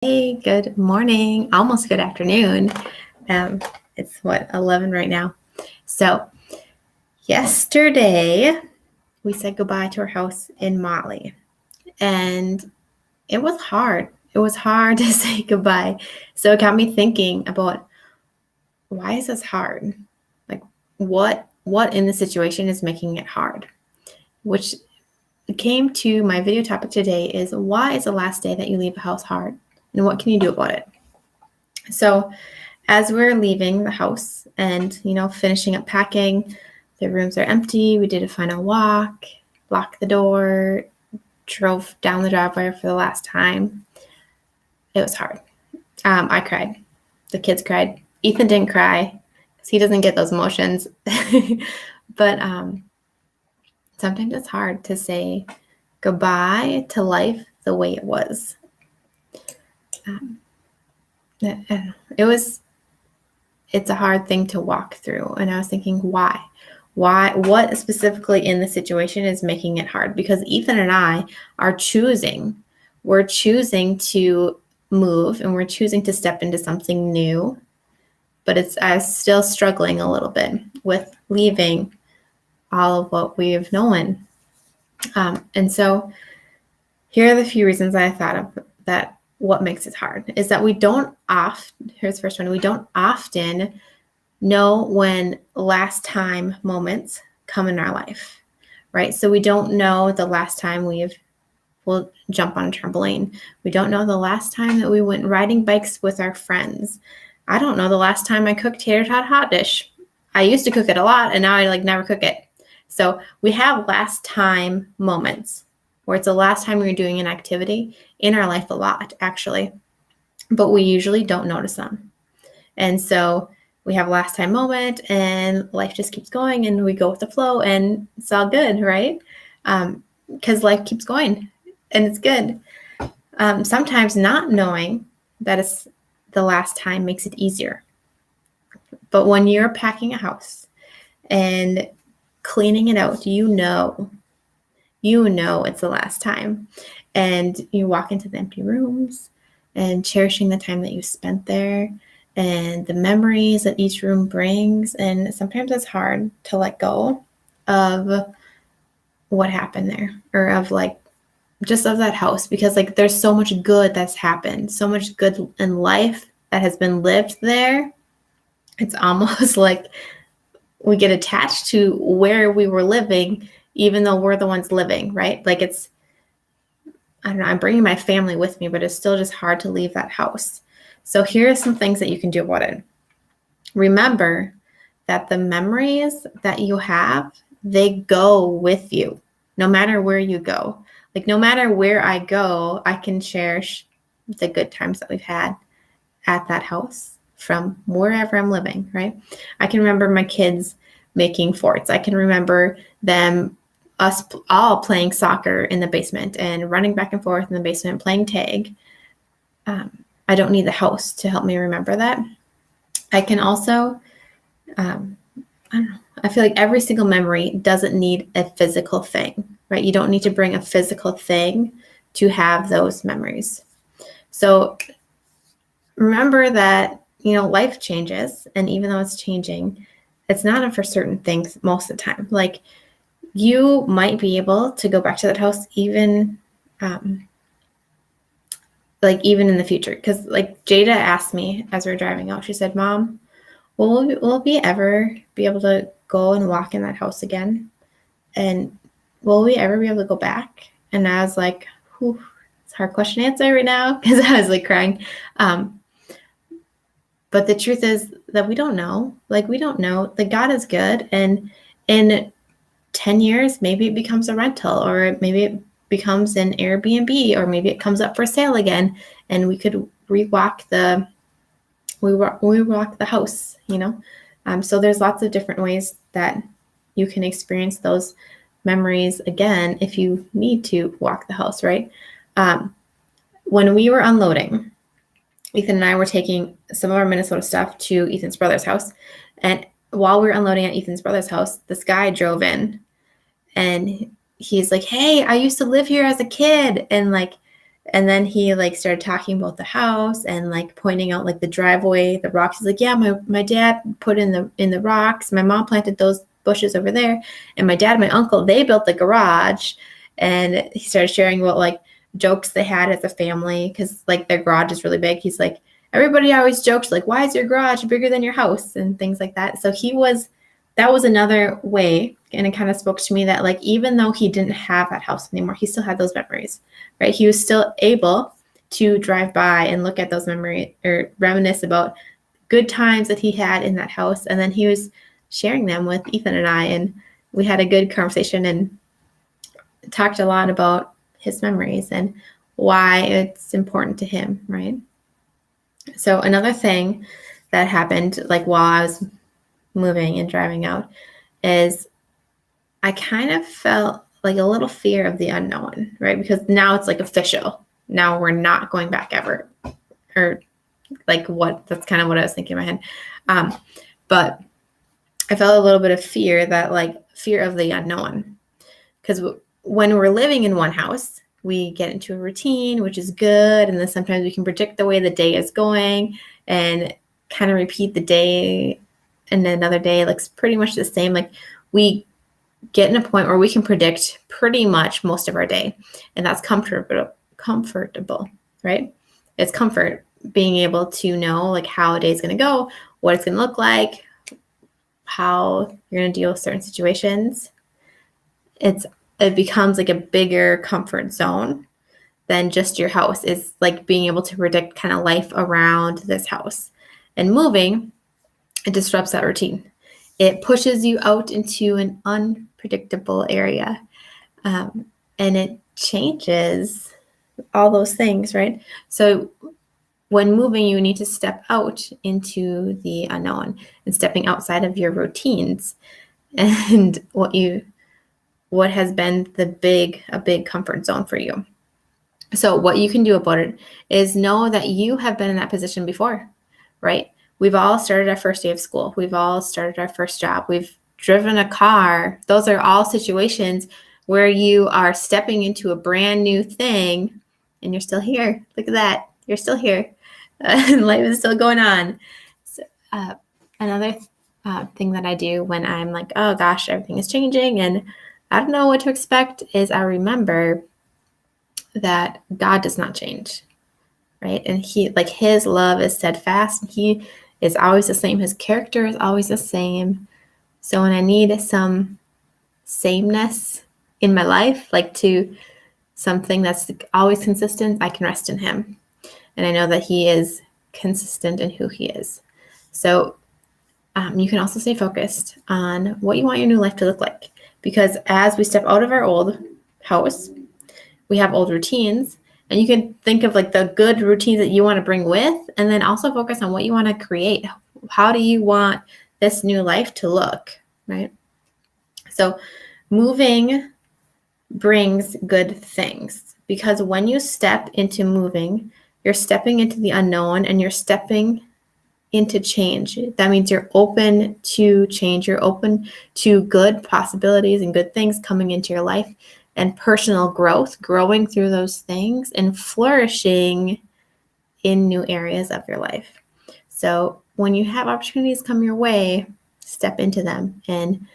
Hey, good morning, almost good afternoon. It's 11 right now. So yesterday we said goodbye to our house in Motley, and it was hard. It was hard to say goodbye. So it got me thinking about, why is this hard? Like, what in the situation is making it hard? Which came to my video topic today is, why is the last day that you leave a house hard? And what can you do about it? So as we're leaving the house and, finishing up packing, the rooms are empty. We did a final walk, locked the door, drove down the driveway for the last time. It was hard. I cried. The kids cried. Ethan didn't cry because he doesn't get those emotions. But sometimes it's hard to say goodbye to life the way it was. It's a hard thing to walk through. And I was thinking, why? What specifically in the situation is making it hard? Because Ethan and I are choosing. We're choosing to move and we're choosing to step into something new. But I'm still struggling a little bit with leaving all of what we've known. And so here are the few reasons I thought of that. What makes it hard is that here's the first one. We don't often know when last time moments come in our life, right? So we don't know the last time we'll jump on a trampoline. We don't know the last time that we went riding bikes with our friends. I don't know the last time I cooked tater tot hot dish. I used to cook it a lot and now I never cook it. So we have last time moments where it's the last time we were doing an activity in our life a lot, actually, but we usually don't notice them. And so we have a last time moment and life just keeps going and we go with the flow and it's all good, right? Because life keeps going and it's good. Sometimes not knowing that it's the last time makes it easier. But when you're packing a house and cleaning it out, you know it's the last time. And you walk into the empty rooms and cherishing the time that you spent there and the memories that each room brings. And sometimes it's hard to let go of what happened there, or of just of that house, because there's so much good that's happened, so much good in life that has been lived there. It's almost like we get attached to where we were living, even though we're the ones living, right? I don't know, I'm bringing my family with me, but it's still just hard to leave that house. So here are some things that you can do about it. Remember that the memories that you have, they go with you, no matter where you go. No matter where I go, I can cherish the good times that we've had at that house from wherever I'm living, right? I can remember my kids making forts. I can remember us all playing soccer in the basement and running back and forth in the basement, playing tag. I don't need the house to help me remember that. I can also, I don't know, I feel like every single memory doesn't need a physical thing, right? You don't need to bring a physical thing to have those memories. So remember that, life changes, and even though it's changing, it's not for certain things most of the time. You might be able to go back to that house even even in the future. Because Jada asked me as we were driving out, she said, "Mom, will we ever be able to go and walk in that house again? And will we ever be able to go back?" And I was like, whew, it's a hard question to answer right now, because I was crying. But the truth is that we don't know. We don't know. God is good. And in 10 years, maybe it becomes a rental, or maybe it becomes an Airbnb, or maybe it comes up for sale again, and we could rewalk the house, So there's lots of different ways that you can experience those memories again if you need to walk the house, right? When we were unloading, Ethan and I were taking some of our Minnesota stuff to Ethan's brother's house. And while we were unloading at Ethan's brother's house, this guy drove in and he's like, "Hey, I used to live here as a kid." And And then he like started talking about the house and like pointing out like the driveway, the rocks. He's like, yeah, my dad put in the rocks. My mom planted those bushes over there. And my dad and my uncle, they built the garage. And he started sharing what like jokes they had as a family because like their garage is really big. He's like, everybody always jokes like, why is your garage bigger than your house and things like that. So that was another way, and it kind of spoke to me that like even though he didn't have that house anymore, he still had those memories, right? He was still able to drive by and look at those memories or reminisce about good times that he had in that house. And then he was sharing them with Ethan and I, and we had a good conversation and talked a lot about his memories and why it's important to him, right? So another thing that happened like while I was moving and driving out is I kind of felt like a little fear of the unknown, right? Because now it's like official. Now we're not going back ever. Or like that's kind of what I was thinking in my head. But I felt a little bit of fear of the unknown. Because when we're living in one house, we get into a routine, which is good. And then sometimes we can predict the way the day is going and kind of repeat the day and another day looks pretty much the same. Like we get in a point where we can predict pretty much most of our day, and that's comfortable, right? It's comfort being able to know like how a day is going to go, what it's going to look like, how you're going to deal with certain situations. It becomes like a bigger comfort zone than just your house. Is like being able to predict kind of life around this house. And moving, it disrupts that routine. It pushes you out into an unpredictable area. And it changes all those things, right? So when moving, you need to step out into the unknown and stepping outside of your routines and what has been a big comfort zone for you. So what you can do about it is know that you have been in that position before, right? We've all started our first day of school. We've all started our first job. We've driven a car. Those are all situations where you are stepping into a brand new thing and you're still here. Look at that. You're still here. Life is still going on. So, another thing that I do when I'm like, oh gosh, everything is changing and I don't know what to expect is I remember that God does not change, right? And his love is steadfast. He is always the same. His character is always the same. So when I need some sameness in my life, like to something that's always consistent, I can rest in him. And I know that he is consistent in who he is. So you can also stay focused on what you want your new life to look like. Because as we step out of our old house, we have old routines. And you can think of like the good routines that you want to bring with, and then also focus on what you want to create. How do you want this new life to look, right? So moving brings good things because when you step into moving, you're stepping into the unknown and you're stepping into change. That means you're open to change. You're open to good possibilities and good things coming into your life and personal growth, growing through those things and flourishing in new areas of your life. So when you have opportunities come your way, step into them. And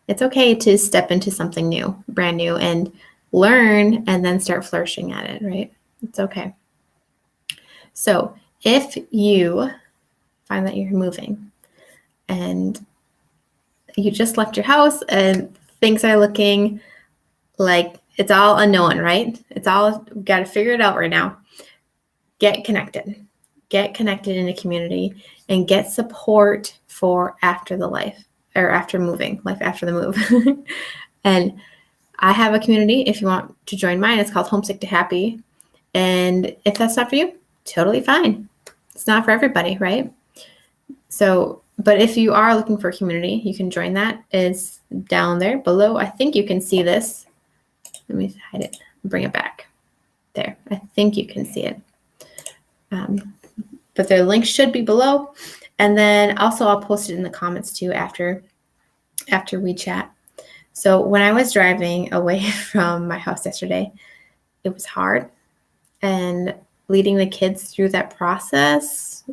it's okay to step into something new, brand new, and learn and then start flourishing at it, right? It's okay. So if you find that you're moving and you just left your house and things are looking like it's all unknown, right? It's all, got to figure it out right now. Get connected in a community and get support for after the life or after moving, life after the move. And I have a community. If you want to join mine, it's called Homesick to Happy. And if that's not for you, totally fine. It's not for everybody, right? So, but if you are looking for a community, you can join that. It's down there below. I think you can see this. Let me hide it, bring it back. There, I think you can see it. But the link should be below. And then also I'll post it in the comments too after we chat. So when I was driving away from my house yesterday, it was hard. And leading the kids through that process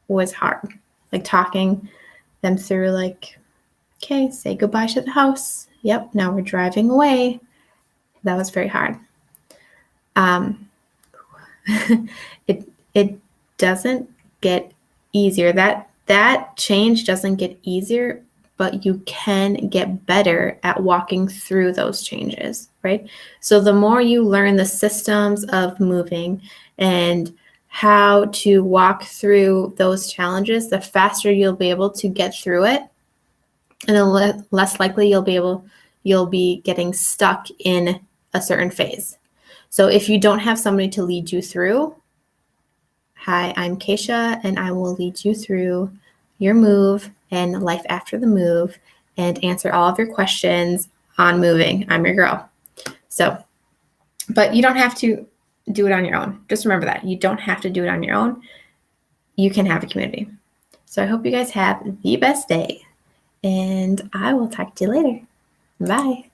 was hard. Like talking them through, like, okay, say goodbye to the house. Yep, now we're driving away. That was very hard. It doesn't get easier. That change doesn't get easier, but you can get better at walking through those changes, right? So the more you learn the systems of moving and how to walk through those challenges, the faster you'll be able to get through it, and the less likely you'll be getting stuck in a certain phase. So if you don't have somebody to lead you through, hi, I'm Keisha, and I will lead you through your move and life after the move and answer all of your questions on moving. I'm your girl. So, but you don't have to do it on your own. Just remember that. You don't have to do it on your own. You can have a community. So I hope you guys have the best day, and I will talk to you later. Bye.